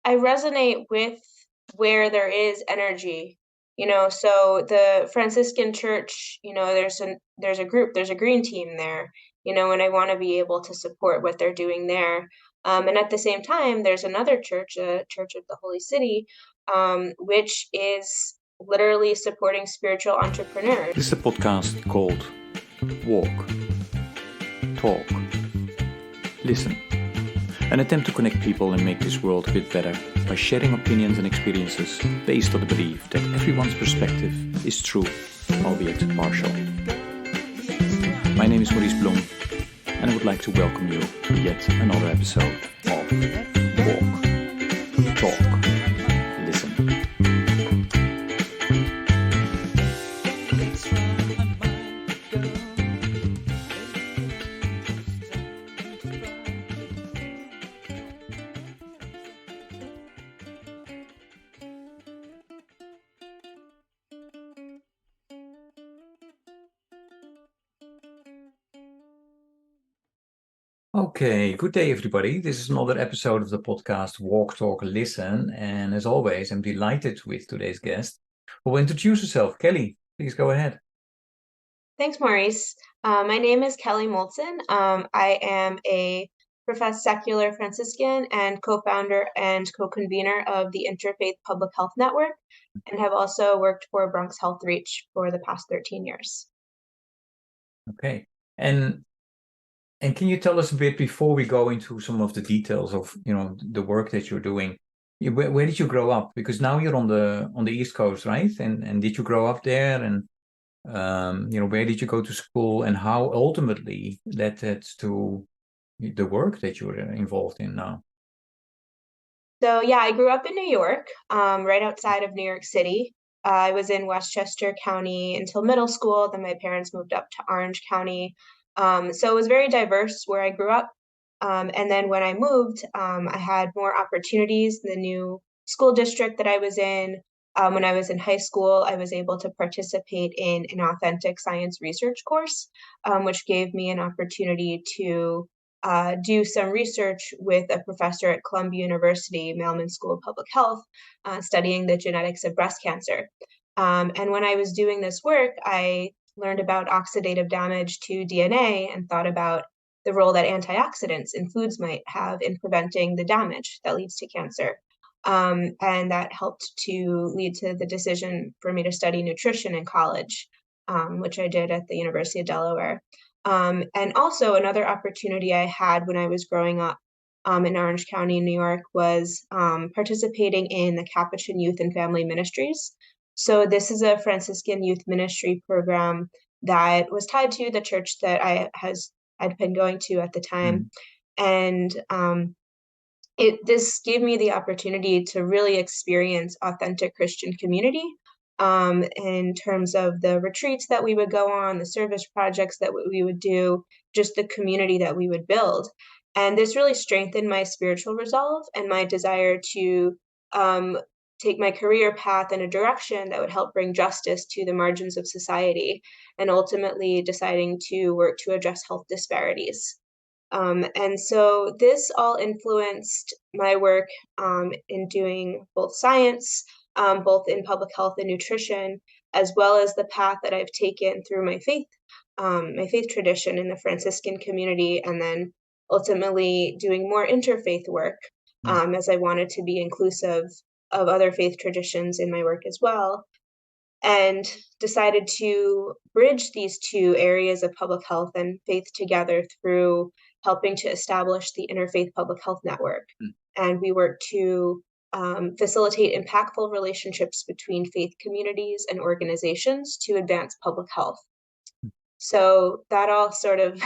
I resonate with where there is energy, so the Franciscan church, there's a green team there, and I want to be able to support what they're doing there. And at the same time, there's another church, a Church of the Holy City, which is literally supporting spiritual entrepreneurs. This is a podcast called Walk, Talk, Listen. An attempt to connect people and make this world a bit better by sharing opinions and experiences based on the belief that everyone's perspective is true, albeit partial. My name is Maurice Blom, and I would like to welcome you to yet another episode of Walk, Talk, Listen. Okay, good day, everybody. This is another episode of the podcast Walk, Talk, Listen. And as always, I'm delighted with today's guest who will introduce herself. Kelly, please go ahead. Thanks, Maurice. My name is Kelly Moltzen. I am a professed secular Franciscan and co-founder and co-convener of the Interfaith Public Health Network, and have also worked for Bronx Health REACH for the past 13 years. Okay. And can you tell us a bit before we go into some of the details of, the work that you're doing? Where did you grow up? Because now you're on the East Coast, right? And did you grow up there? And where did you go to school? And how ultimately led that to the work that you're involved in now? So yeah, I grew up in New York, right outside of New York City. I was in Westchester County until middle school. Then my parents moved up to Orange County. So it was very diverse where I grew up. And then when I moved, I had more opportunities in the new school district that I was in. When I was in high school, I was able to participate in an authentic science research course, which gave me an opportunity to do some research with a professor at Columbia University, Mailman School of Public Health, studying the genetics of breast cancer. And when I was doing this work, I learned about oxidative damage to DNA and thought about the role that antioxidants in foods might have in preventing the damage that leads to cancer. And that helped to lead to the decision for me to study nutrition in college, which I did at the University of Delaware. And also another opportunity I had when I was growing up in Orange County, New York, was participating in the Capuchin Youth and Family Ministries. So this is a Franciscan youth ministry program that was tied to the church that I'd been going to at the time. Mm-hmm. And this gave me the opportunity to really experience authentic Christian community in terms of the retreats that we would go on, the service projects that we would do, just the community that we would build. And this really strengthened my spiritual resolve and my desire to take my career path in a direction that would help bring justice to the margins of society, and ultimately deciding to work to address health disparities. And so this all influenced my work in doing both science, both in public health and nutrition, as well as the path that I've taken through my faith tradition in the Franciscan community, and then ultimately doing more interfaith work as I wanted to be inclusive of other faith traditions in my work as well, and decided to bridge these two areas of public health and faith together through helping to establish the Interfaith Public Health Network. And we work to facilitate impactful relationships between faith communities and organizations to advance public health. So that all sort of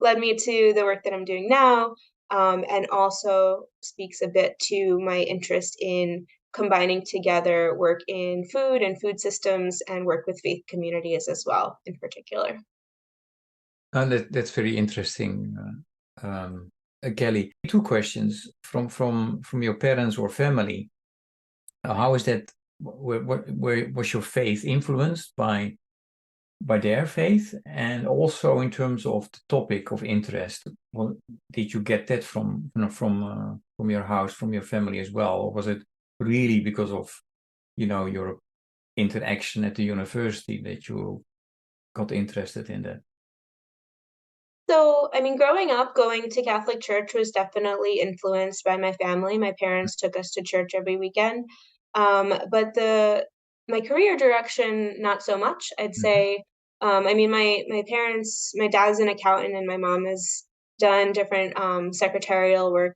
led me to the work that I'm doing now, and also speaks a bit to my interest in combining together work in food and food systems and work with faith communities as well, in particular. That's very interesting, Kelly. Two questions from your parents or family. How is that? Where was your faith influenced by by their faith, and also in terms of the topic of interest? Well, did you get that from your house, from your family as well, or was it really because of your interaction at the university that you got interested in that? So, I mean, growing up, going to Catholic church was definitely influenced by my family. My parents took us to church every weekend. But my career direction, not so much. I'd Mhm. say, I mean, my parents, my dad's an accountant and my mom has done different secretarial work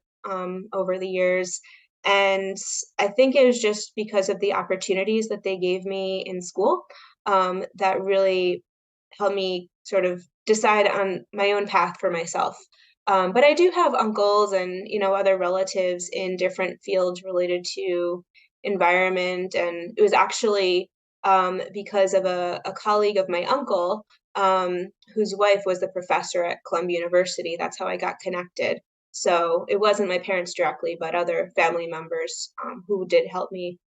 over the years. And I think it was just because of the opportunities that they gave me in school that really helped me sort of decide on my own path for myself. But I do have uncles and other relatives in different fields related to environment, and it was actually because of a colleague of my uncle whose wife was the professor at Columbia University. That's how I got connected. So it wasn't my parents directly, but other family members who did help me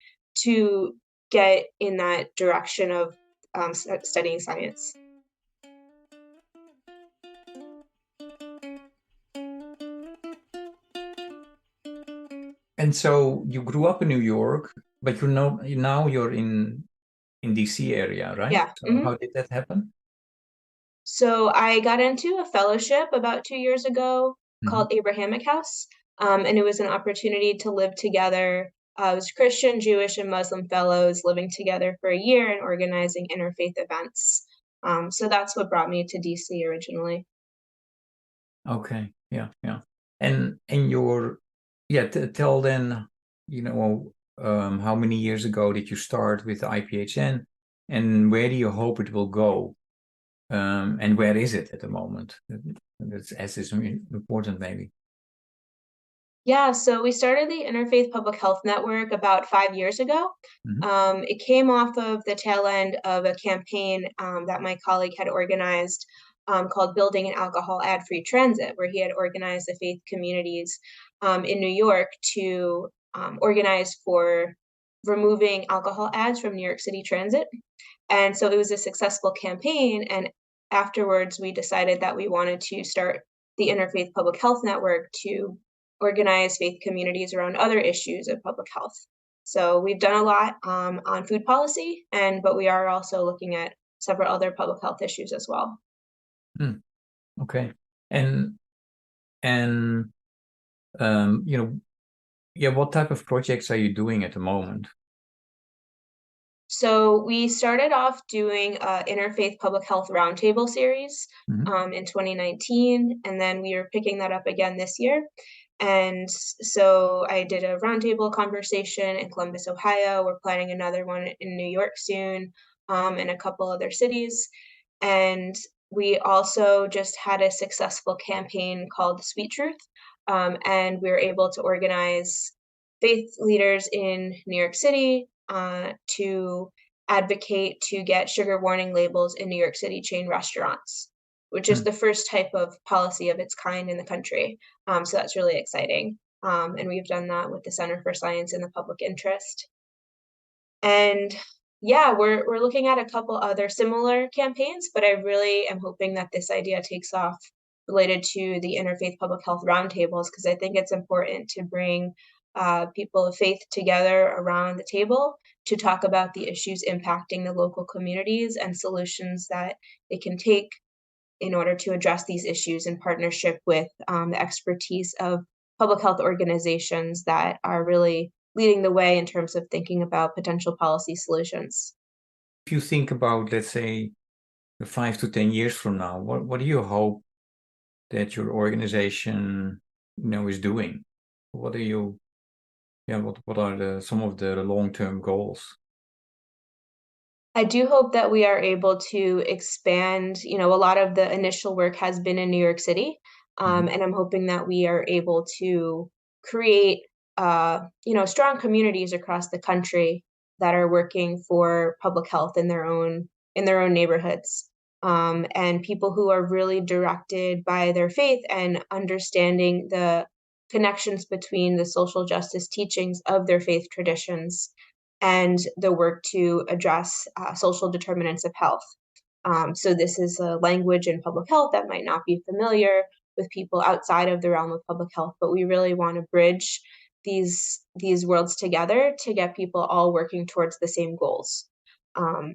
to get in that direction of studying science. And so you grew up in New York, but now you're in DC area, right? Yeah. So how did that happen? So I got into a fellowship about 2 years ago Mhm. called Abrahamic House, and it was an opportunity to live together. It was Christian, Jewish, and Muslim fellows living together for a year and organizing interfaith events. So that's what brought me to DC originally. Okay. Yeah, yeah. And your yeah, tell then, how many years ago did you start with the IPHN, and where do you hope it will go? And where is it at the moment? That's as is important, maybe. Yeah, so we started the Interfaith Public Health Network about 5 years ago. Mhm. It came off of the tail end of a campaign that my colleague had organized called Building an Alcohol Ad-Free Transit, where he had organized the faith communities in New York to organize for removing alcohol ads from New York City Transit. And so it was a successful campaign. And afterwards, we decided that we wanted to start the Interfaith Public Health Network to organize faith communities around other issues of public health. So we've done a lot on food policy, but we are also looking at several other public health issues as well. Hmm. Okay. And and yeah, what type of projects are you doing at the moment? So we started off doing a Interfaith Public Health Roundtable series Mhm. in 2019, and then we are picking that up again this year. And so I did a roundtable conversation in Columbus, Ohio. We're planning another one in New York soon, and a couple other cities. And we also just had a successful campaign called Sweet Truth, and we were able to organize faith leaders in New York City to advocate to get sugar warning labels in New York City chain restaurants, which is Hmm. the first type of policy of its kind in the country. So that's really exciting. And we've done that with the Center for Science in the Public Interest. And yeah, we're looking at a couple other similar campaigns, but I really am hoping that this idea takes off related to the Interfaith Public Health Roundtables, because I think it's important to bring people of faith together around the table to talk about the issues impacting the local communities and solutions that they can take in order to address these issues in partnership with the expertise of public health organizations that are really leading the way in terms of thinking about potential policy solutions. If you think about, let's say, 5 to 10 years from now, what do you hope that your organization, is doing? What are you, yeah, what are some of the long-term goals? I do hope that we are able to expand. A lot of the initial work has been in New York City, Mhm. and I'm hoping that we are able to create, strong communities across the country that are working for public health in their own neighborhoods, and people who are really directed by their faith and understanding the connections between the social justice teachings of their faith traditions and the work to address social determinants of health. So this is a language in public health that might not be familiar with people outside of the realm of public health, but we really want to bridge these worlds together to get people all working towards the same goals.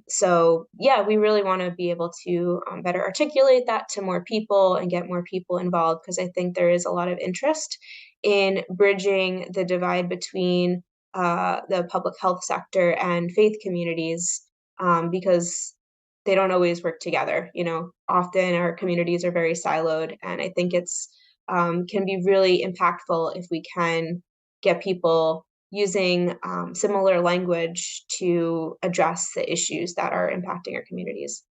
So yeah, we really want to be able to better articulate that to more people and get more people involved, because I think there is a lot of interest in bridging the divide between the public health sector and faith communities, because they don't always work together. Often our communities are very siloed, and I think it's can be really impactful if we can get people using similar language to address the issues that are impacting our communities.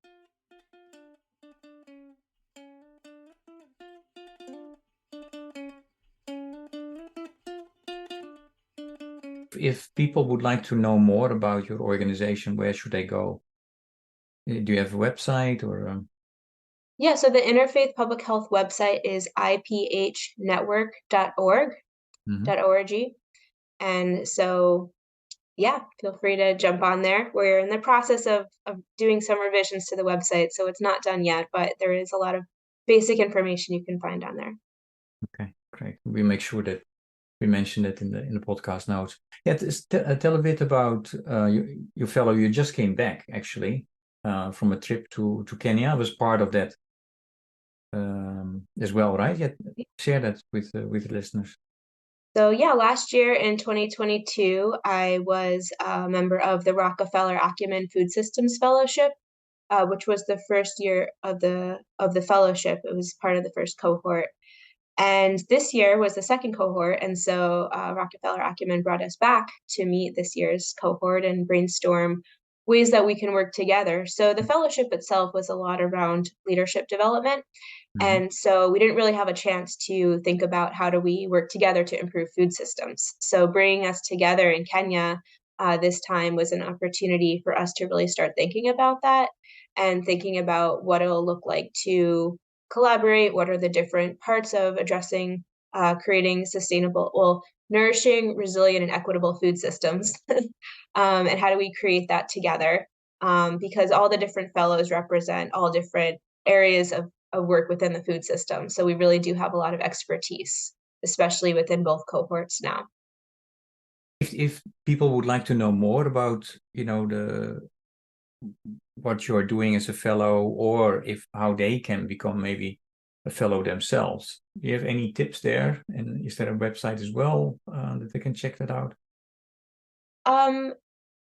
If people would like to know more about your organization, where should they go? Do you have a website or? Yeah, so the Interfaith Public Health website is iphnetwork.org. .org. And so, yeah, feel free to jump on there. We're in the process of doing some revisions to the website, so it's not done yet, but there is a lot of basic information you can find on there. Okay, great. We make sure that we mention it in the podcast notes. Yeah, tell a bit about your fellow. You just came back actually from a trip to Kenya. I was part of that as well, right? Yeah, share that with the listeners. So yeah, last year in 2022, I was a member of the Rockefeller-Acumen Food Systems Fellowship, which was the first year of the fellowship. It was part of the first cohort. And this year was the second cohort. And so Rockefeller-Acumen brought us back to meet this year's cohort and brainstorm ways that we can work together. So the fellowship itself was a lot around leadership development. And so we didn't really have a chance to think about how do we work together to improve food systems. So bringing us together in Kenya this time was an opportunity for us to really start thinking about that and thinking about what it'll look like to collaborate, what are the different parts of addressing, creating nourishing, resilient, and equitable food systems, and how do we create that together? Because all the different fellows represent all different areas of work within the food system. So we really do have a lot of expertise, especially within both cohorts now. If people would like to know more about, what you're doing as a fellow, or how they can become maybe a fellow themselves, do you have any tips there? And is there a website as well that they can check that out?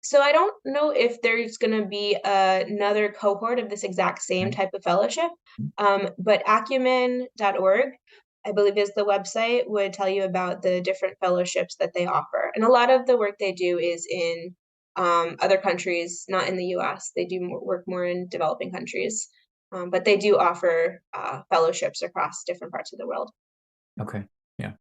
So I don't know if there's going to be another cohort of this exact same type of fellowship, but acumen.org, I believe, is the website, would tell you about the different fellowships that they offer. And a lot of the work they do is in other countries, not in the US. They do work more in developing countries, but they do offer fellowships across different parts of the world. Okay, yeah.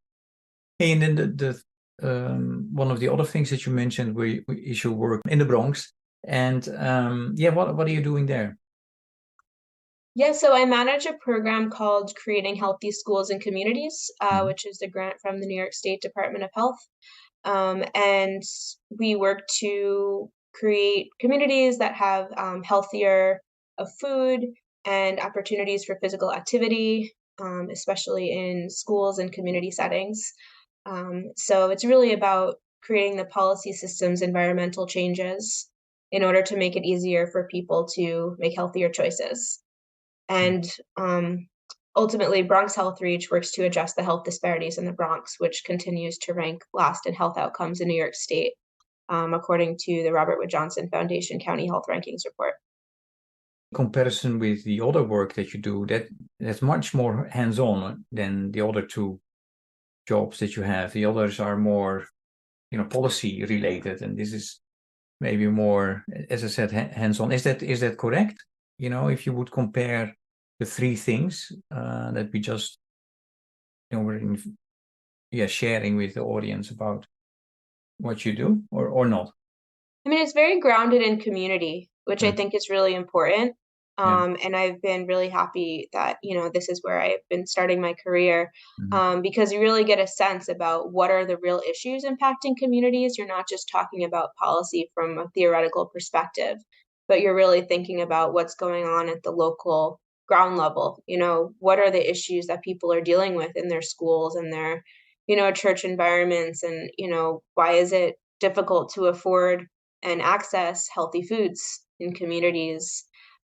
Hey, and then the one of the other things that you mentioned is your work in the Bronx. And what are you doing there? Yeah, so I manage a program called Creating Healthy Schools and Communities, which is a grant from the New York State Department of Health. And we work to create communities that have healthier food and opportunities for physical activity, especially in schools and community settings. So it's really about creating the policy systems, environmental changes in order to make it easier for people to make healthier choices. And ultimately, Bronx Health REACH works to address the health disparities in the Bronx, which continues to rank last in health outcomes in New York State, according to the Robert Wood Johnson Foundation County Health Rankings Report. In comparison with the other work that you do, that's much more hands-on than the other two jobs that you have. The others are more, policy related, and this is maybe more, as I said, hands-on. Is that correct? If you would compare the three things that we just were sharing with the audience about what you do, or not? I mean, it's very grounded in community, which I think is really important. And I've been really happy that, this is where I've been starting my career, because you really get a sense about what are the real issues impacting communities. You're not just talking about policy from a theoretical perspective. but you're really thinking about what's going on at the local ground level. What are the issues that people are dealing with in their schools and their, church environments, and, why is it difficult to afford and access healthy foods in communities?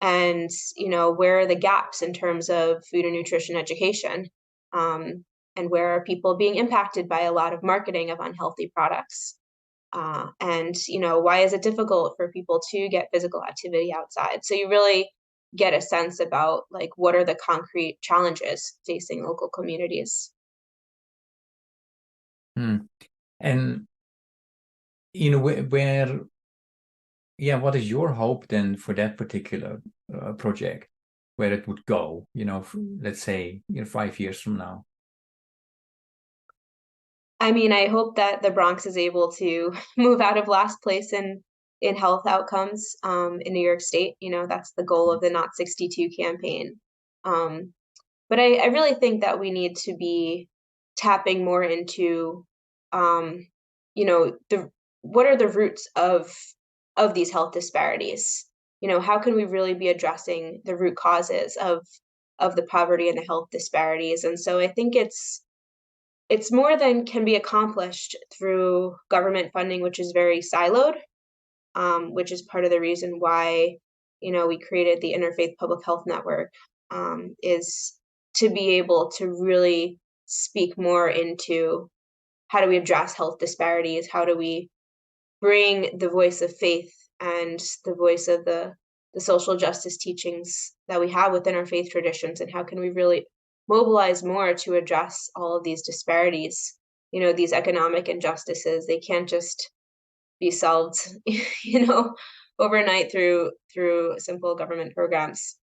And, where are the gaps in terms of food and nutrition education? And where are people being impacted by a lot of marketing of unhealthy products? And why is it difficult for people to get physical activity outside? So you really get a sense about like what are the concrete challenges facing local communities. And what is your hope then for that particular project, where it would go, let's say 5 years from now? I mean, I hope that the Bronx is able to move out of last place in health outcomes in New York State. That's the goal of the Not 62 campaign. But I really think that we need to be tapping more into, what are the roots of these health disparities? How can we really be addressing the root causes of the poverty and the health disparities? And so I think it's more than can be accomplished through government funding, which is very siloed, which is part of the reason why, we created the Interfaith Public Health Network, is to be able to really speak more into how do we address health disparities? How do we bring the voice of faith and the voice of the social justice teachings that we have within our faith traditions, and how can we really mobilize more to address all of these disparities, these economic injustices? They can't just be solved, overnight through simple government programs.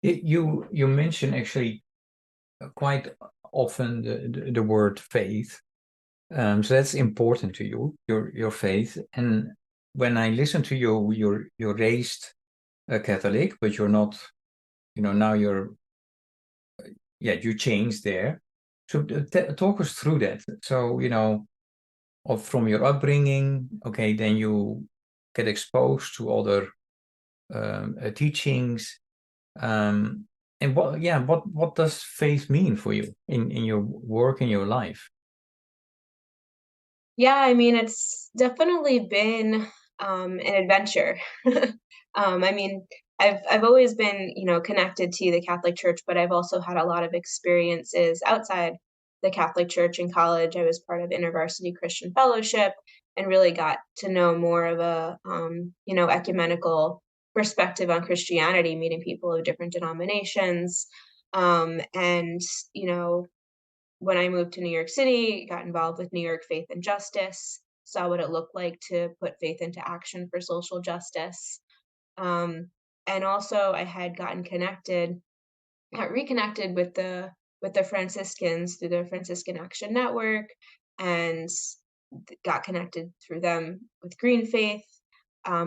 You mention actually quite often the word faith. So that's important to you, your faith. And when I listen to you, you're raised a Catholic, but you're not, now you changed there. So talk us through that. So, from your upbringing, okay, then you get exposed to other teachings. And what does faith mean for you in your work, in your life? Yeah, I mean, it's definitely been an adventure. I mean, I've always been, connected to the Catholic Church, but I've also had a lot of experiences outside the Catholic Church. In college, I was part of InterVarsity Christian Fellowship and really got to know more of a, ecumenical perspective on Christianity, meeting people of different denominations. And, when I moved to New York City, got involved with New York Faith and Justice, saw what it looked like to put faith into action for social justice. Um, and also I had got reconnected with the Franciscans through the Franciscan Action Network, and got connected through them with Green Faith,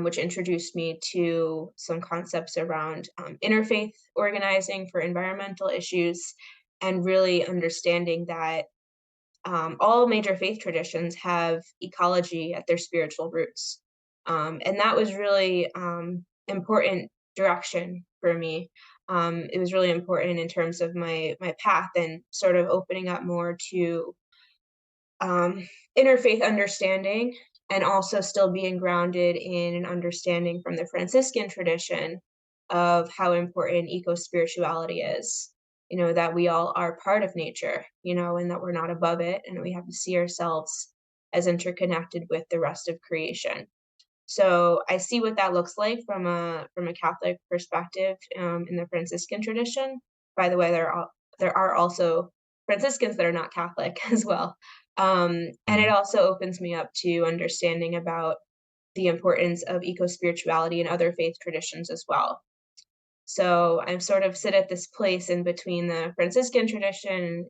which introduced me to some concepts around interfaith organizing for environmental issues, and really understanding that all major faith traditions have ecology at their spiritual roots. And that was really important direction for me. It was really important in terms of my path and sort of opening up more to interfaith understanding, and also still being grounded in an understanding from the Franciscan tradition of how important eco-spirituality is. That we all are part of nature, and that we're not above it, and we have to see ourselves as interconnected with the rest of creation. So I see what that looks like from a Catholic perspective, in the Franciscan tradition. By the way, there are also Franciscans that are not Catholic as well. And it also opens me up to understanding about the importance of eco-spirituality and other faith traditions as well. So I'm sort of sit at this place in between the Franciscan tradition,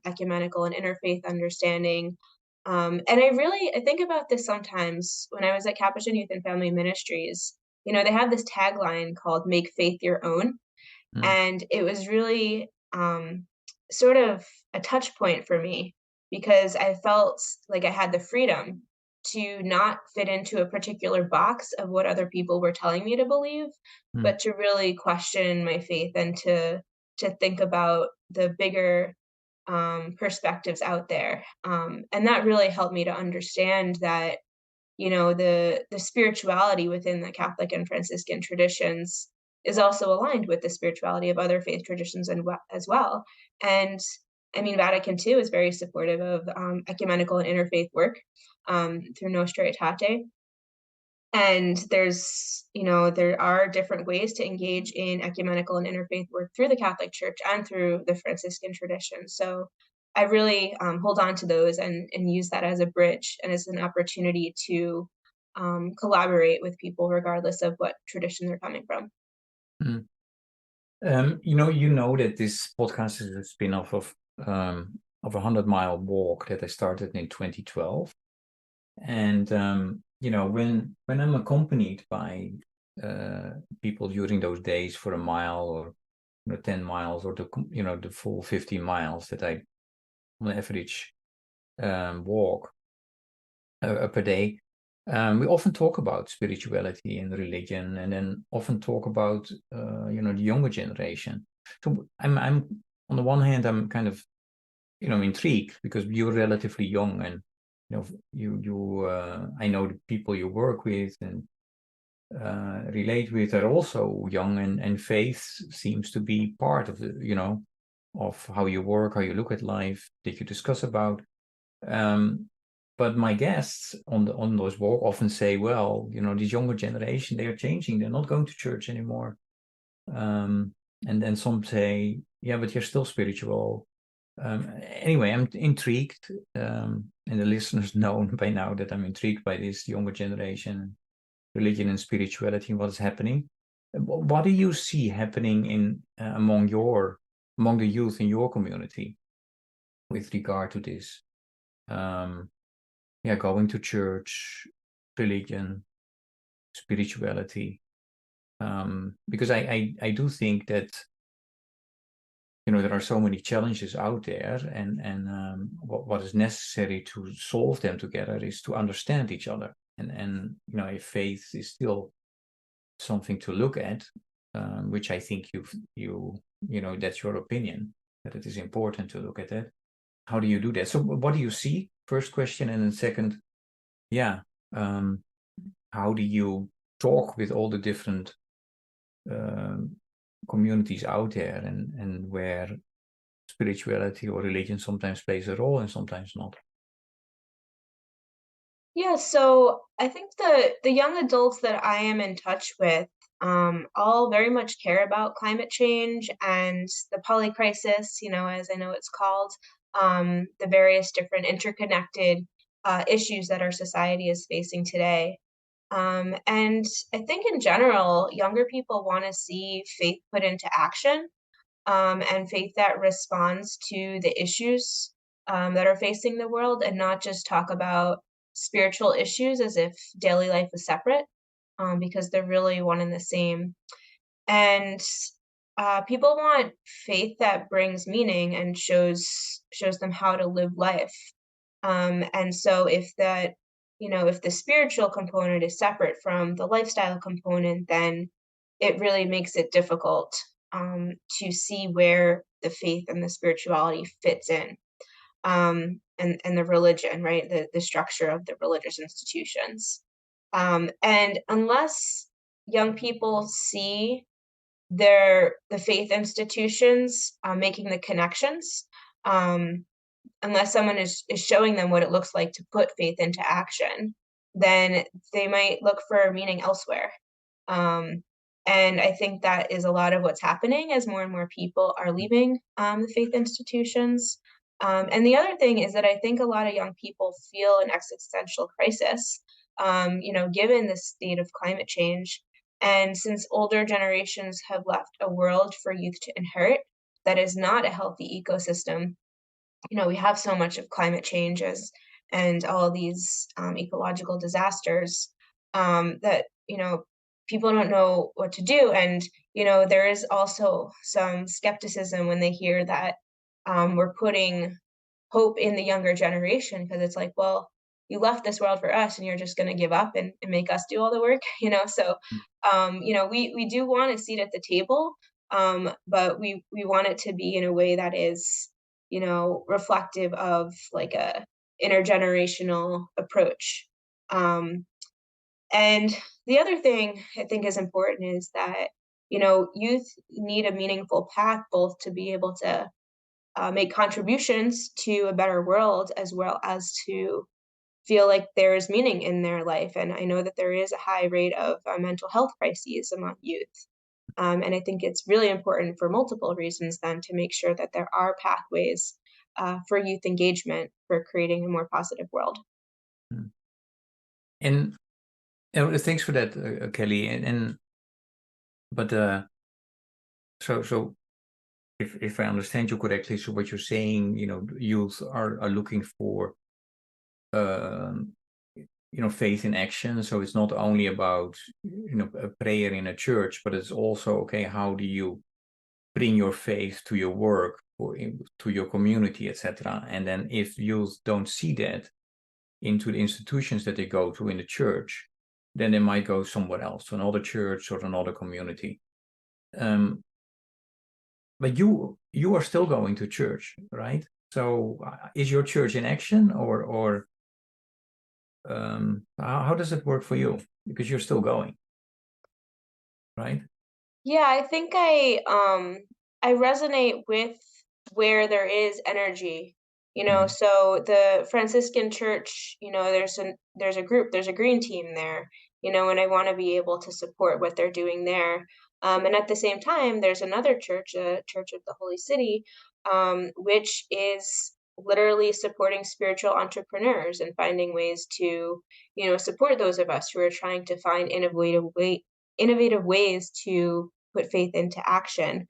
ecumenical and interfaith understanding. And I think about this sometimes when I was at Capuchin Youth and Family Ministries. They have this tagline called "Make Faith Your Own," Mm. And it was really sort of a touch point for me because I felt like I had the freedom to not fit into a particular box of what other people were telling me to believe, Mm. but to really question my faith and to think about the bigger perspectives out there. And that really helped me to understand that, the spirituality within the Catholic and Franciscan traditions is also aligned with the spirituality of other faith traditions as well. And I mean, Vatican II is very supportive of ecumenical and interfaith work through Nostra Aetate. And there are different ways to engage in ecumenical and interfaith work through the Catholic Church and through the Franciscan tradition. So I really hold on to those and use that as a bridge and as an opportunity to collaborate with people regardless of what tradition they're coming from. Mm. You know that this podcast is a spin-off of a 100-mile walk that I started in 2012. And when I'm accompanied by people during those days for a mile or 10 miles or the full 15 miles that I on average walk per day, we often talk about spirituality and religion, and then often talk about the younger generation. So I'm on the one hand, I'm kind of intrigued because you're relatively young, and I know the people you work with and relate with are also young, and faith seems to be part of of how you work, how you look at life, that you discuss about. But my guests on those walk often say, well, this younger generation, they are changing. They're not going to church anymore. And then some say, yeah, but you're still spiritual. Anyway, I'm intrigued, and the listeners know by now that I'm intrigued by this younger generation, religion and spirituality, and what is happening. What do you see happening in among the youth in your community with regard to this? Going to church, religion, spirituality. Because I do think that there are so many challenges out there, and what is necessary to solve them together is to understand each other. And if faith is still something to look at, which I think that's your opinion, that it is important to look at that. How do you do that? So what do you see? First question, and then second, how do you talk with all the different communities out there, and where spirituality or religion sometimes plays a role and sometimes not? Yeah, so I think the young adults that I am in touch with all very much care about climate change and the poly crisis, as I know it's called, the various different interconnected issues that our society is facing today. And I think in general, younger people want to see faith put into action, and faith that responds to the issues that are facing the world, and not just talk about spiritual issues as if daily life is separate, because they're really one and the same. And people want faith that brings meaning and shows them how to live life. And so if the spiritual component is separate from the lifestyle component, then it really makes it difficult to see where the faith and the spirituality fits in, and the religion, right? The structure of the religious institutions. And unless young people see the faith institutions making the connections, um, unless someone is showing them what it looks like to put faith into action, then they might look for meaning elsewhere. Um, and I think that is a lot of what's happening as more and more people are leaving the faith institutions. And the other thing is that I think a lot of young people feel an existential crisis, given the state of climate change. And since older generations have left a world for youth to inherit that is not a healthy ecosystem, we have so much of climate changes and all of these ecological disasters that people don't know what to do. And, there is also some skepticism when they hear that we're putting hope in the younger generation, because it's like, well, you left this world for us and you're just going to give up and make us do all the work, so we do want a seat at the table, but we want it to be in a way that is reflective of like a intergenerational approach. And the other thing I think is important is that youth need a meaningful path, both to be able to make contributions to a better world, as well as to feel like there is meaning in their life. And I know that there is a high rate of mental health crises among youth. And I think it's really important for multiple reasons then to make sure that there are pathways for youth engagement for creating a more positive world. Mm. And thanks for that, Kelly. So if I understand you correctly, so what you're saying, youth are looking for faith in action. So it's not only about a prayer in a church, but it's also, okay, how do you bring your faith to your work or to your community, etc. And then if youth don't see that into the institutions that they go to in the church, then they might go somewhere else, to another church or another community. But you are still going to church, right? So is your church in action, or how does it work for you? Because you're still going, right? Yeah, I think I resonate with where there is energy. So the Franciscan church, there's a green team there, and I want to be able to support what they're doing there. And at the same time, there's another church, a Church of the Holy City, which is literally supporting spiritual entrepreneurs and finding ways to, support those of us who are trying to find innovative ways to put faith into action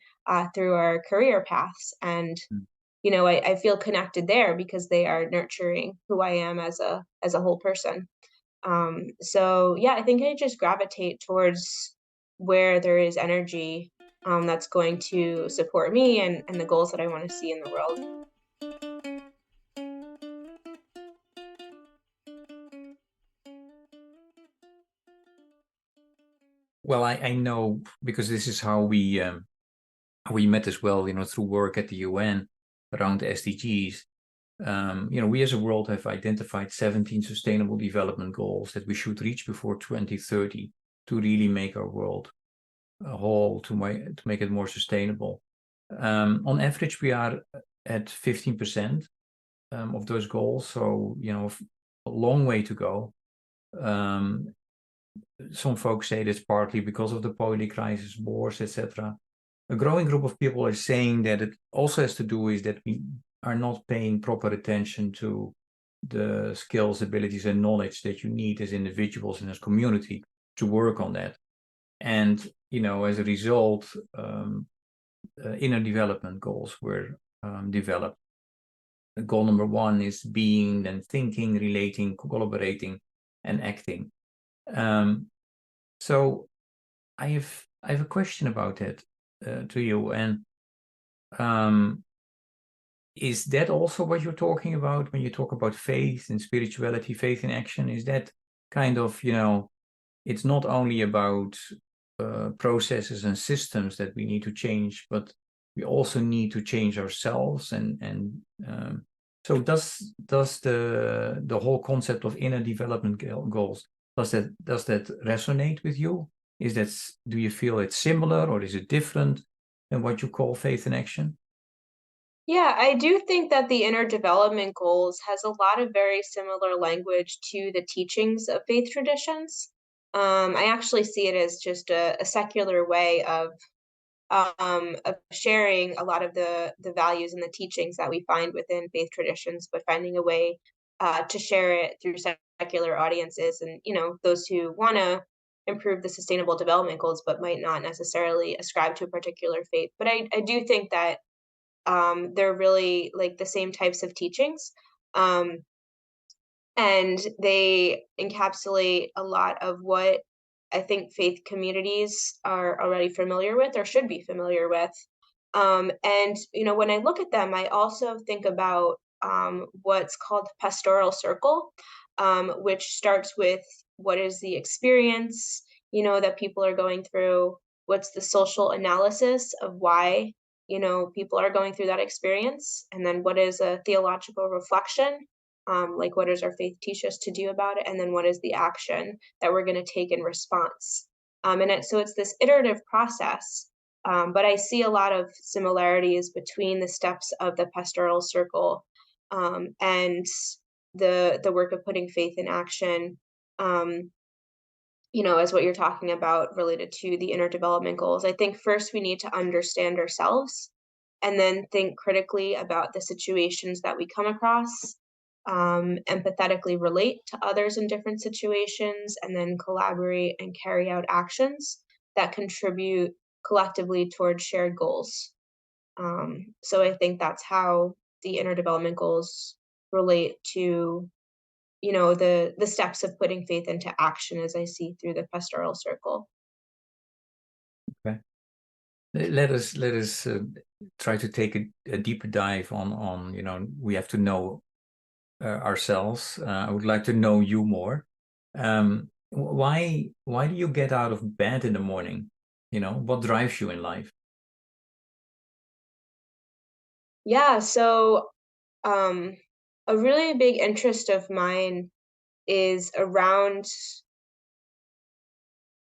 through our career paths. And I feel connected there because they are nurturing who I am as a whole person. So yeah, I think I just gravitate towards where there is energy that's going to support me and the goals that I want to see in the world. Well, I know, because this is how we met as well, through work at the UN around the SDGs. We as a world have identified 17 sustainable development goals that we should reach before 2030 to really make our world a whole, to make it more sustainable. On average, we are at 15% of those goals, so a long way to go. Some folks say that's partly because of the policy crisis, wars, etc. A growing group of people are saying that it also has to do with that we are not paying proper attention to the skills, abilities, and knowledge that you need as individuals and as community to work on that. And as a result, inner development goals were developed. Goal number 1 is being, then thinking, relating, collaborating, and acting. So I have a question about that to you. And is that also what you're talking about when you talk about faith and spirituality, faith in action? Is that kind of, it's not only about processes and systems that we need to change, but we also need to change ourselves. And so does the whole concept of inner development goals, does that resonate with you? Do you feel it's similar, or is it different than what you call faith in action? Yeah, I do think that the inner development goals has a lot of very similar language to the teachings of faith traditions. I actually see it as just a secular way of sharing a lot of the values and the teachings that we find within faith traditions, but finding a way to share it through secular audiences and those who want to improve the sustainable development goals, but might not necessarily ascribe to a particular faith. But I do think that they're really like the same types of teachings. And they encapsulate a lot of what I think faith communities are already familiar with or should be familiar with. And when I look at them, I also think about what's called the pastoral circle, which starts with what is the experience, that people are going through, what's the social analysis of why, people are going through that experience, and then what is a theological reflection, like what does our faith teach us to do about it, and then what is the action that we're going to take in response. So it's this iterative process, but I see a lot of similarities between the steps of the pastoral circle, and the work of putting faith in action, um, as what you're talking about related to the inner development goals. I think first we need to understand ourselves and then think critically about the situations that we come across, empathetically relate to others in different situations, and then collaborate and carry out actions that contribute collectively towards shared goals. So I think that's how the inner development goals relate to, the steps of putting faith into action as I see through the pastoral circle. Okay. Let us try to take a deeper dive on we have to know ourselves. I would like to know you more. Why do you get out of bed in the morning? What drives you in life? Yeah, so um, a really big interest of mine is around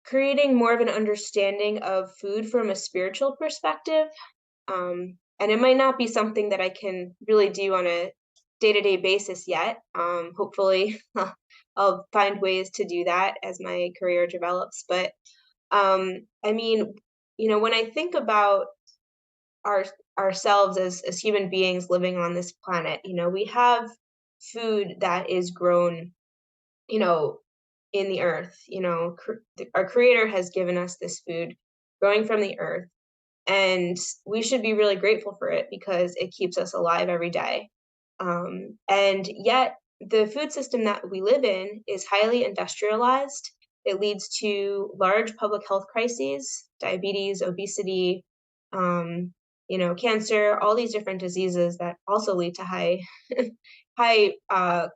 creating more of an understanding of food from a spiritual perspective. And it might not be something that I can really do on a day-to-day basis yet. Hopefully, I'll find ways to do that as my career develops. But I mean, when I think about our ourselves as human beings living on this planet, we have food that is grown, you know, in the earth. Our creator has given us this food growing from the earth, and we should be really grateful for it because it keeps us alive every day. And yet, the food system that we live in is highly industrialized. It leads to large public health crises, diabetes, obesity, cancer, all these different diseases that also lead to high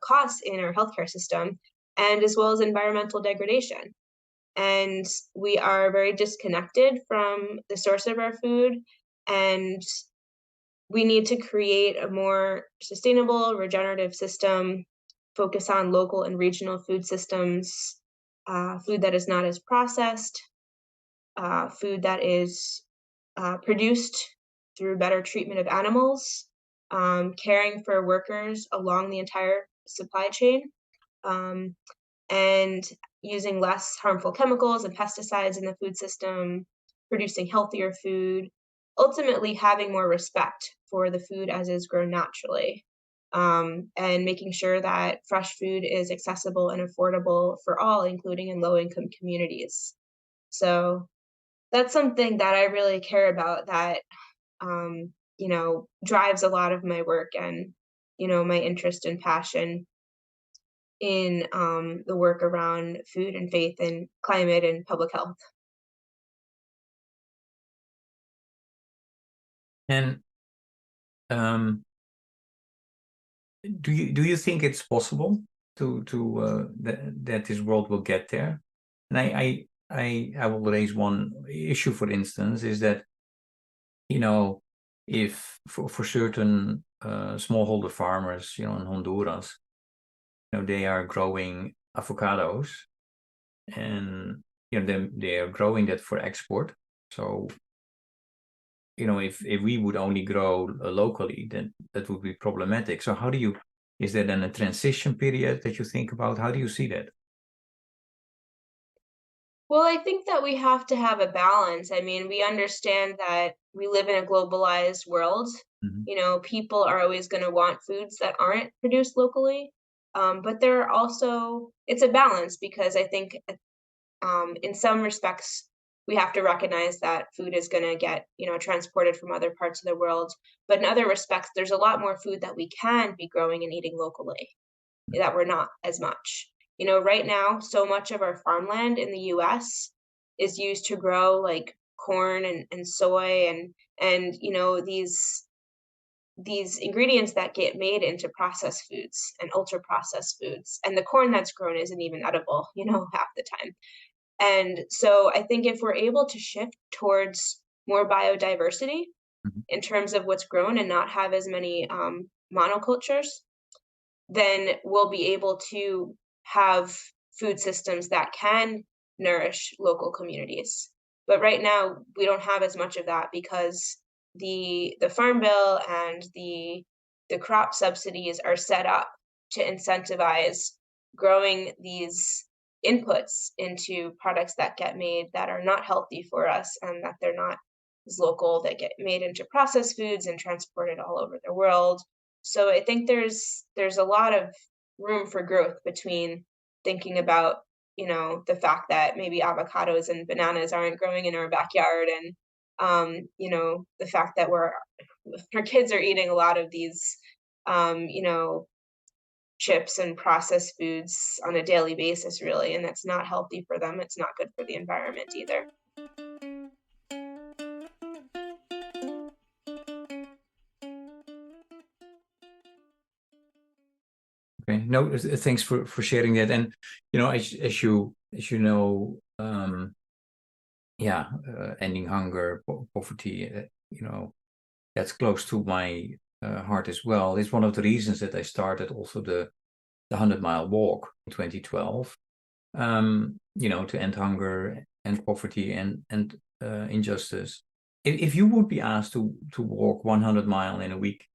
costs in our healthcare system, and as well as environmental degradation. And we are very disconnected from the source of our food, and we need to create a more sustainable, regenerative system, focus on local and regional food systems, food that is not as processed, food that is produced through better treatment of animals, caring for workers along the entire supply chain, um, and using less harmful chemicals and pesticides in the food system, producing healthier food, ultimately having more respect for the food as is grown naturally, and making sure that fresh food is accessible and affordable for all, including in low-income communities. So that's something that I really care about, that drives a lot of my work and, my interest and passion in the work around food and faith and climate and public health. And um, do you think it's possible that this world will get there? And I will raise one issue, for instance, is that if for certain smallholder farmers, in Honduras, they are growing avocados, and they are growing that for export. So if we would only grow locally, then that would be problematic. So is there then a transition period that you think about? How do you see that? Well, I think that we have to have a balance. I mean, we understand that we live in a globalized world. Mhm. People are always going to want foods that aren't produced locally. But there are also, it's a balance because I think in some respects, we have to recognize that food is going to get, transported from other parts of the world. But in other respects, there's a lot more food that we can be growing and eating locally that we're not as much. Right now, so much of our farmland in the US is used to grow like corn and soy and these ingredients that get made into processed foods and ultra processed foods. And the corn that's grown isn't even edible, half the time. And so I think if we're able to shift towards more biodiversity Mhm. in terms of what's grown and not have as many monocultures, then we'll be able to have food systems that can nourish local communities. But right now, we don't have as much of that because the farm bill and the crop subsidies are set up to incentivize growing these inputs into products that get made that are not healthy for us and that they're not as local, that get made into processed foods and transported all over the world. So I think there's a lot of room for growth between thinking about, the fact that maybe avocados and bananas aren't growing in our backyard and the fact that our kids are eating a lot of these chips and processed foods on a daily basis really, and that's not healthy for them. It's not good for the environment either. Okay. No, thanks for sharing that. And as you know, ending hunger, poverty, that's close to my heart as well. It's one of the reasons that I started also the 100-mile walk in 2012. To end hunger and poverty and injustice. If you would be asked to walk 100 miles in a week,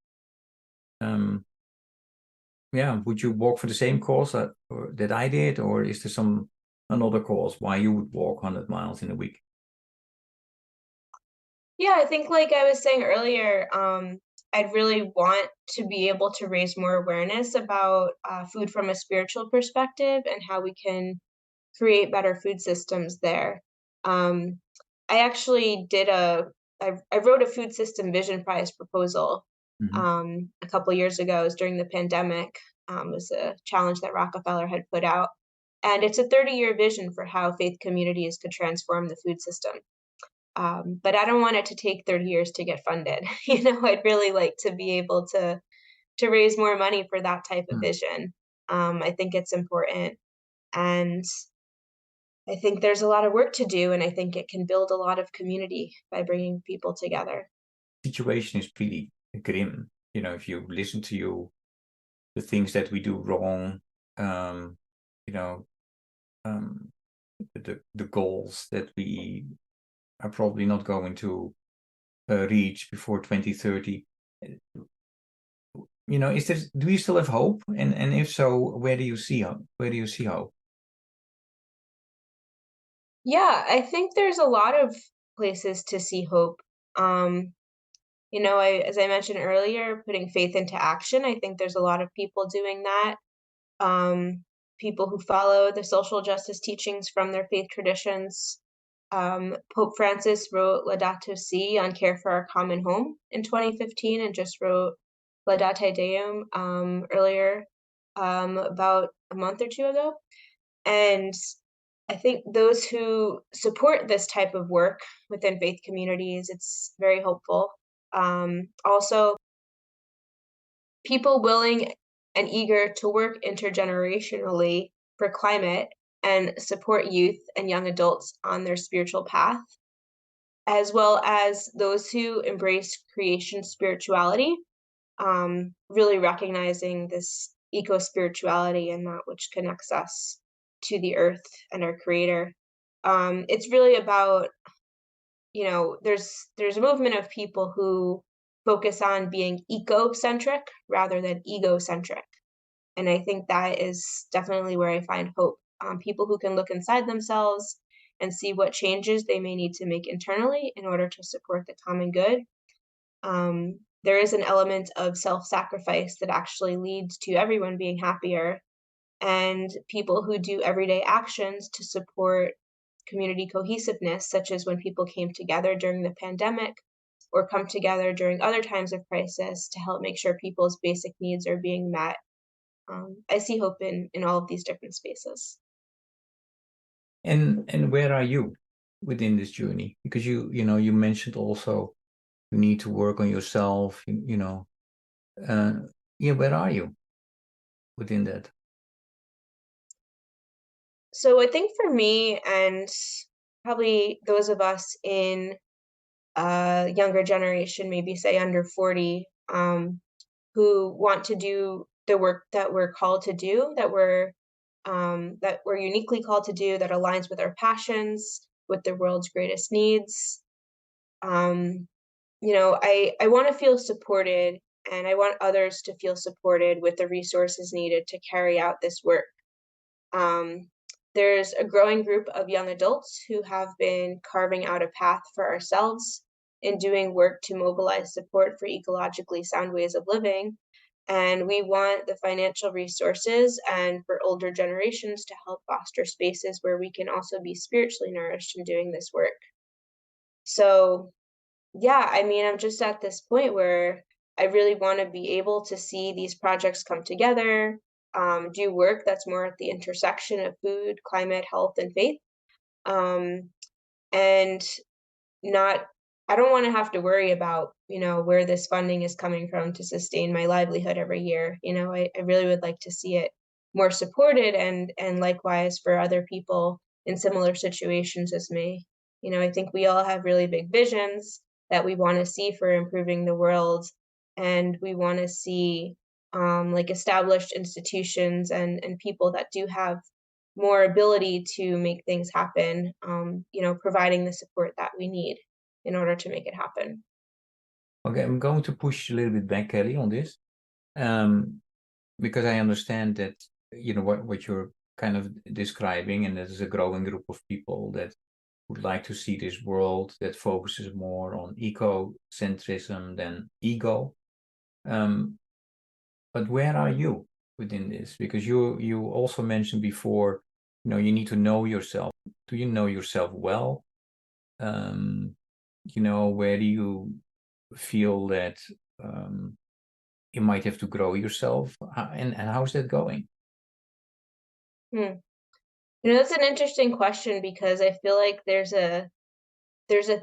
would you walk for the same cause that I did, or is there another cause why you would walk 100 miles in a week? Yeah, I think like I was saying earlier, I'd really want to be able to raise more awareness about food from a spiritual perspective and how we can create better food systems there. Um, I actually I wrote a food system vision prize proposal Mhm. a couple years ago. It was during the pandemic. It was a challenge that Rockefeller had put out. And it's a 30-year vision for how faith communities could transform the food system. But I don't want it to take 30 years to get funded. I'd really like to be able to raise more money for that type of Mm. vision. I think it's important. And I think there's a lot of work to do, and I think it can build a lot of community by bringing people together. Situation is pretty grim. If you listen to the things that we do wrong, um, you know, um, the goals that we are probably not going to reach before 2030. Do you still have hope? And if so, where do you see hope? Where do you see hope? Yeah, I think there's a lot of places to see hope. Um, as I mentioned earlier, putting faith into action, I think there's a lot of people doing that. People who follow the social justice teachings from their faith traditions. Pope Francis wrote Laudato Si on care for our common home in 2015 and just wrote Laudate Deum earlier, about a month or two ago. And I think those who support this type of work within faith communities, it's very hopeful. Also, people willing and eager to work intergenerationally for climate and support youth and young adults on their spiritual path, as well as those who embrace creation spirituality, really recognizing this eco spirituality and that which connects us to the earth and our creator. It's really about, there's a movement of people who focus on being eco-centric rather than egocentric. And I think that is definitely where I find hope. People who can look inside themselves and see what changes they may need to make internally in order to support the common good. There is an element of self-sacrifice that actually leads to everyone being happier, and people who do everyday actions to support community cohesiveness, such as when people came together during the pandemic or come together during other times of crisis to help make sure people's basic needs are being met. I see hope in all of these different spaces. And where are you within this journey? Because you mentioned also you need to work on yourself. Where are you within that? So I think for me, and probably those of us in younger generation, maybe say under 40, who want to do the work that we're called to do, that we're uniquely called to do, that aligns with our passions, with the world's greatest needs. I want to feel supported, and I want others to feel supported with the resources needed to carry out this work. Um, there's a growing group of young adults who have been carving out a path for ourselves in doing work to mobilize support for ecologically sound ways of living. And we want the financial resources and for older generations to help foster spaces where we can also be spiritually nourished in doing this work. So, yeah, I mean, I'm just at this point where I really want to be able to see these projects come together, do work that's more at the intersection of food, climate, health, and faith. Um, and not, I don't want to have to worry about, where this funding is coming from to sustain my livelihood every year. I really would like to see it more supported, and likewise for other people in similar situations as me. I think we all have really big visions that we want to see for improving the world, and we want to see like established institutions and people that do have more ability to make things happen, providing the support that we need in order to make it happen. Okay, I'm going to push a little bit back, Kelly, on this, because I understand that what you're kind of describing, and that is a growing group of people that would like to see this world that focuses more on ecocentrism than ego. But where are you within this? Because you also mentioned before, you need to know yourself. Do you know yourself well? Where do you feel that you might have to grow yourself, and how's that going? Hmm. That's an interesting question, because I feel like there's a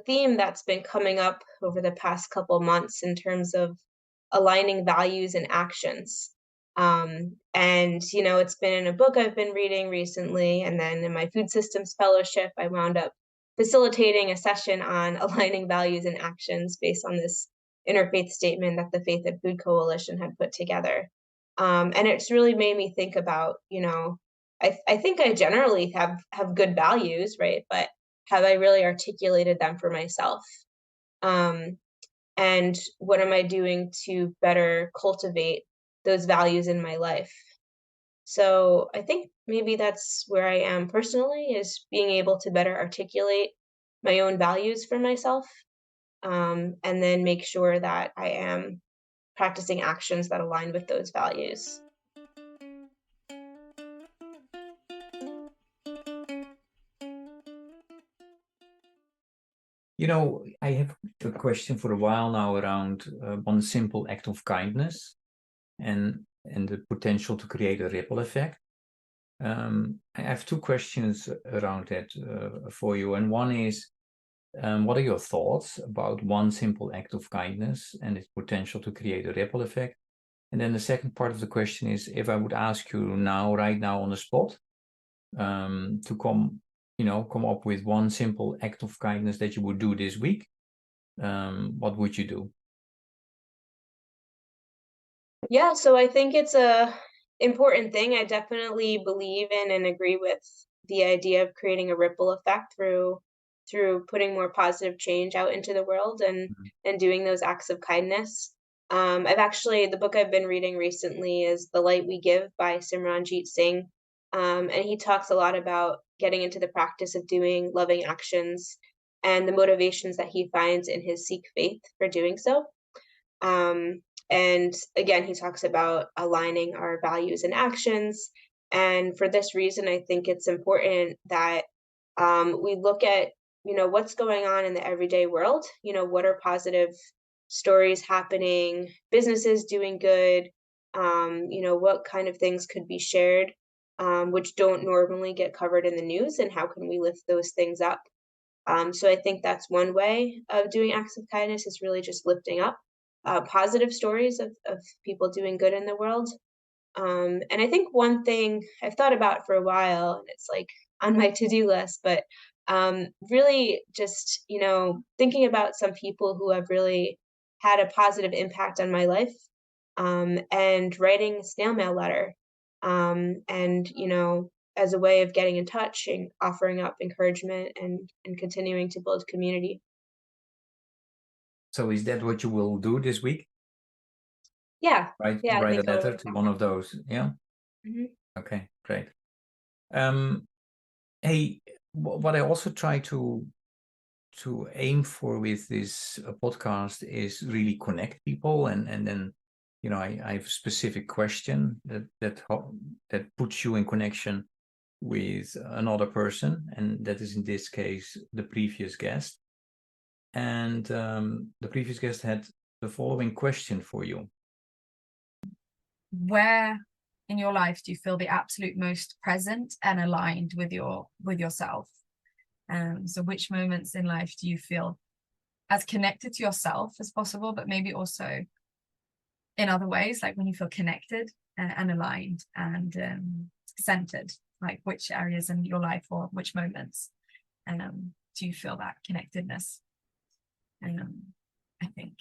theme that's been coming up over the past couple months in terms of aligning values and actions. And it's been in a book I've been reading recently, and then in my food systems fellowship, I wound up facilitating a session on aligning values and actions based on this interfaith statement that the Faith and Food Coalition had put together. And it's really made me think about, I think I generally have good values, right? But have I really articulated them for myself? Um, and what am I doing to better cultivate those values in my life? So I think maybe that's where I am personally, is being able to better articulate my own values for myself, and then make sure that I am practicing actions that align with those values. I have a question for a while now around one simple act of kindness and the potential to create a ripple effect. I have two questions around that for you. And one is, what are your thoughts about one simple act of kindness and its potential to create a ripple effect? And then the second part of the question is, if I would ask you now, right now on the spot, to come up with one simple act of kindness that you would do this week, what would you do? Yeah, so I think it's a important thing. I definitely believe in and agree with the idea of creating a ripple effect through putting more positive change out into the world, and doing those acts of kindness. The book I've been reading recently is The Light We Give by Simranjit Singh. And he talks a lot about getting into the practice of doing loving actions and the motivations that he finds in his Sikh faith for doing so. And again, he talks about aligning our values and actions. And for this reason, I think it's important that we look at, what's going on in the everyday world. What are positive stories happening, businesses doing good, What kind of things could be shared, which don't normally get covered in the news, and how can we lift those things up? So I think that's one way of doing acts of kindness, is really just lifting up positive stories of people doing good in the world. And I think one thing I've thought about for a while, and it's like on my to-do list, but really just, thinking about some people who have really had a positive impact on my life, and writing a snail mail letter, and, as a way of getting in touch and offering up encouragement and continuing to build community. So is that what you will do this week? Yeah, Write yeah, I write a think I would letter like to that. one of those. Yeah. Mhm. Okay. Great. Um, hey, what I also try to aim for with this podcast is really connect people, and then I have a specific question that puts you in connection with another person, and that is in this case the previous guest. And the previous guest had the following question for you. Where in your life do you feel the absolute most present and aligned with yourself? So which moments in life do you feel as connected to yourself as possible, but maybe also in other ways, like when you feel connected and aligned and centered, like which areas in your life or which moments do you feel that connectedness? I think.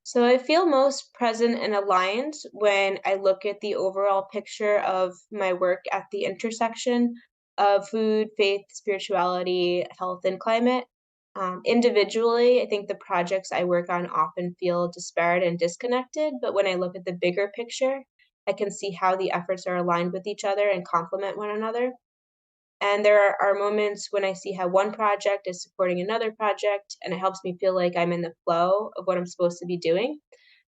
So I feel most present and aligned when I look at the overall picture of my work at the intersection of food, faith, spirituality, health, and climate. Individually, I think the projects I work on often feel disparate and disconnected, but when I look at the bigger picture, I can see how the efforts are aligned with each other and complement one another. And there are moments when I see how one project is supporting another project, and it helps me feel like I'm in the flow of what I'm supposed to be doing,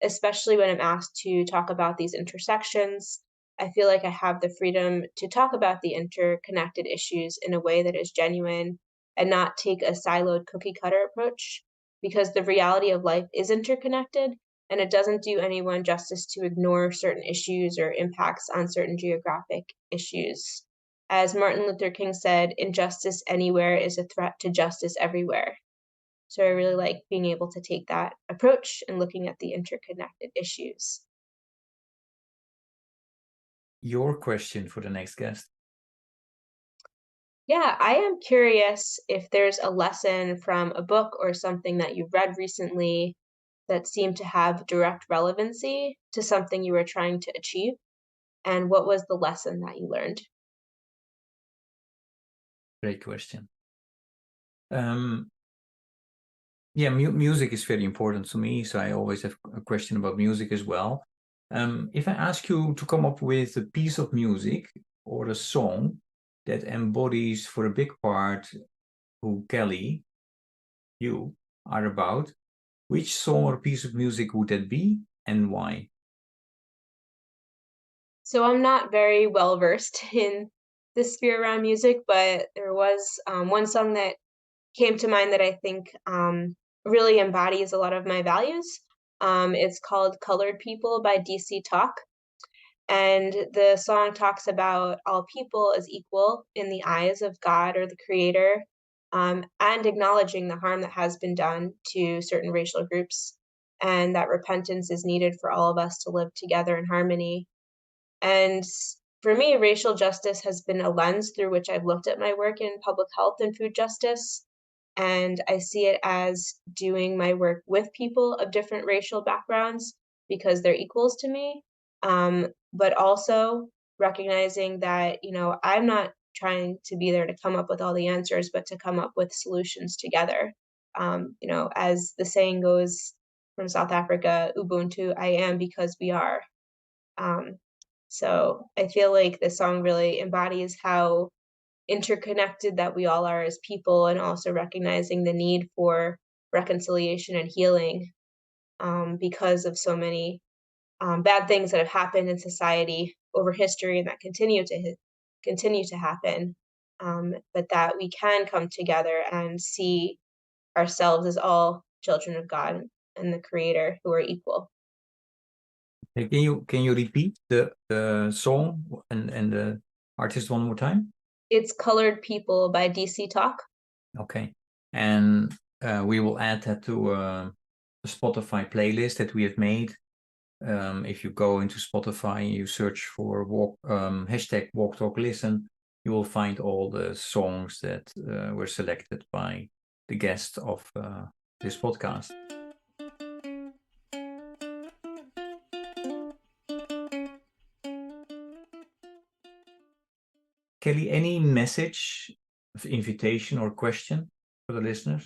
especially when I'm asked to talk about these intersections. I feel like I have the freedom to talk about the interconnected issues in a way that is genuine and not take a siloed cookie cutter approach, because the reality of life is interconnected, and it doesn't do anyone justice to ignore certain issues or impacts on certain geographic issues. As Martin Luther King said, injustice anywhere is a threat to justice everywhere. So I really like being able to take that approach and looking at the interconnected issues. Your question for the next guest. Yeah, I am curious if there's a lesson from a book or something that you've read recently that seemed to have direct relevancy to something you were trying to achieve, and what was the lesson that you learned? Great question. Yeah, music is very important to me, so I always have a question about music as well. If I ask you to come up with a piece of music or a song that embodies for a big part who Kelly, you, are about, which song or piece of music would that be and why? So I'm not very well versed in the sphere around music, but there was one song that came to mind that I think really embodies a lot of my values. It's called Colored People by DC Talk. And the song talks about all people as equal in the eyes of God or the Creator, and acknowledging the harm that has been done to certain racial groups, and that repentance is needed for all of us to live together in harmony. And for me, racial justice has been a lens through which I've looked at my work in public health and food justice. And I see it as doing my work with people of different racial backgrounds because they're equals to me. But also recognizing that, I'm not trying to be there to come up with all the answers, but to come up with solutions together. As the saying goes from South Africa, Ubuntu, I am because we are. Um, so I feel like this song really embodies how interconnected that we all are as people, and also recognizing the need for reconciliation and healing, because of so many bad things that have happened in society over history and that continue to happen. But that we can come together and see ourselves as all children of God and the Creator who are equal. Hey, can you repeat the song and the artist one more time? It's Colored People by DC Talk. Okay, and we will add that to a Spotify playlist that we have made. If you go into Spotify and you search for hashtag Walk Talk Listen, you will find all the songs that were selected by the guest of this podcast. Kelly, any message of invitation or question for the listeners?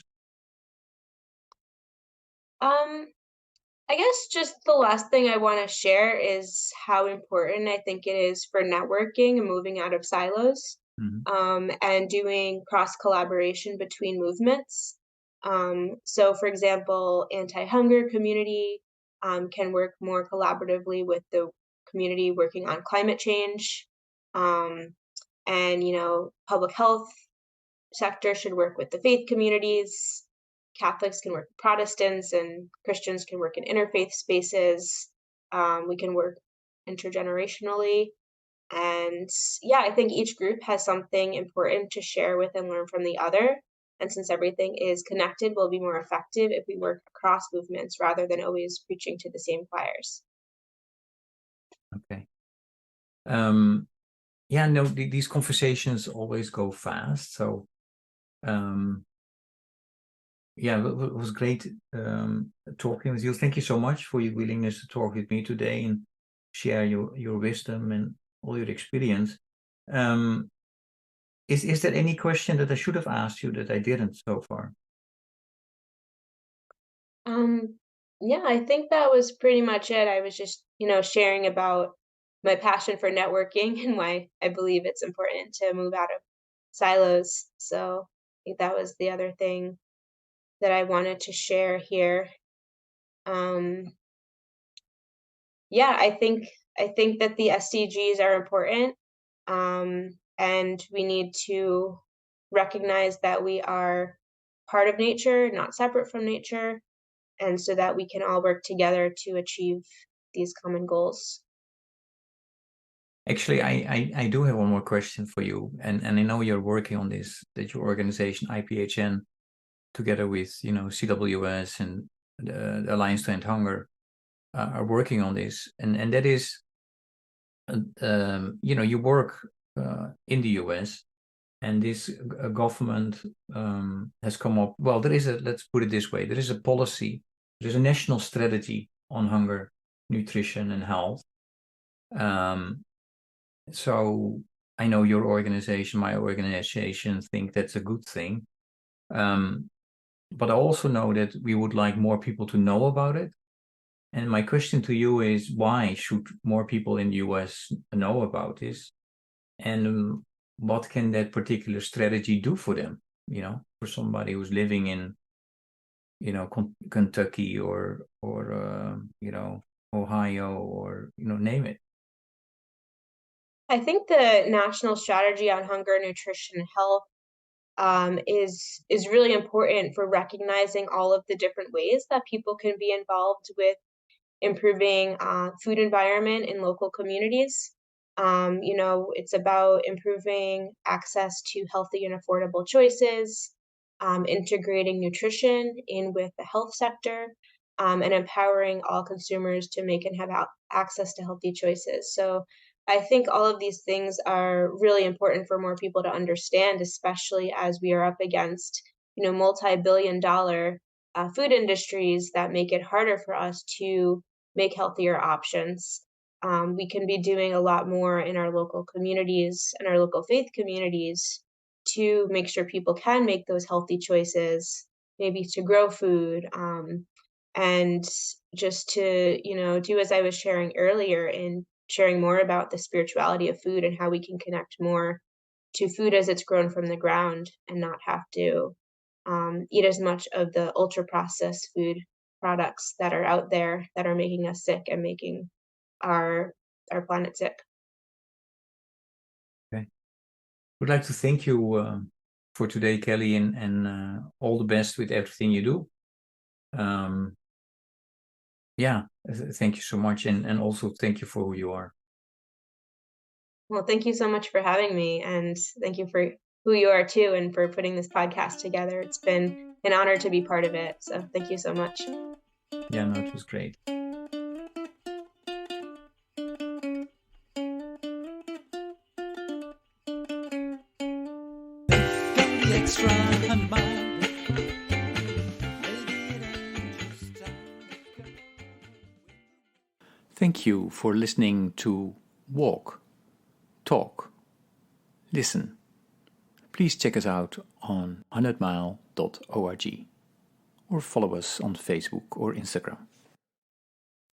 I guess just the last thing I want to share is how important I think it is for networking and moving out of silos, and doing cross collaboration between movements. So, for example, anti-hunger community can work more collaboratively with the community working on climate change, um, and public health sector should work with the faith communities. Catholics can work with Protestants, and Christians can work in interfaith spaces. We can work intergenerationally. And yeah, I think each group has something important to share with and learn from the other. And since everything is connected, we'll be more effective if we work across movements rather than always preaching to the same choirs. Okay. Yeah, no, these conversations always go fast. So, yeah, it was great talking with you. Thank you so much for your willingness to talk with me today and share your wisdom and all your experience. Is there any question that I should have asked you that I didn't so far? Yeah, I think that was pretty much it. I was just, sharing about my passion for networking and why I believe it's important to move out of silos. So I think that was the other thing that I wanted to share here. Um, yeah, I think that the SDGs are important, and we need to recognize that we are part of nature, not separate from nature, and so that we can all work together to achieve these common goals. Actually, I do have one more question for you, and I know you're working on this, that your organization IPHN, together with CWS and the Alliance to End Hunger, are working on this, and that is, you work in the US, and this government has come up. Well, let's put it this way: there is a policy, there is a national strategy on hunger, nutrition, and health. So I know your organization, my organization, think that's a good thing. But I also know that we would like more people to know about it. And my question to you is, why should more people in the US know about this? And what can that particular strategy do for them? For somebody who's living in, Kentucky or Ohio, or name it. I think the national strategy on hunger, nutrition, and health is really important for recognizing all of the different ways that people can be involved with improving food environment in local communities. It's about improving access to healthy and affordable choices, integrating nutrition in with the health sector, and empowering all consumers to make and have access to healthy choices. So I think all of these things are really important for more people to understand, especially as we are up against, multi-billion dollar food industries that make it harder for us to make healthier options. We can be doing a lot more in our local communities and our local faith communities to make sure people can make those healthy choices, maybe to grow food, and just to, do as I was sharing earlier in sharing more about the spirituality of food and how we can connect more to food as it's grown from the ground and not have to eat as much of the ultra processed food products that are out there that are making us sick and making our planet sick. Okay. Would like to thank you for today, Kelly, and all the best with everything you do. Thank you so much. And also thank you for who you are. Well, thank you so much for having me, and thank you for who you are too, and for putting this podcast together. It's been an honor to be part of it. So thank you so much. Yeah, no, it was great. Thank you for listening to Walk, Talk, Listen. Please check us out on 100mile.org or follow us on Facebook or Instagram.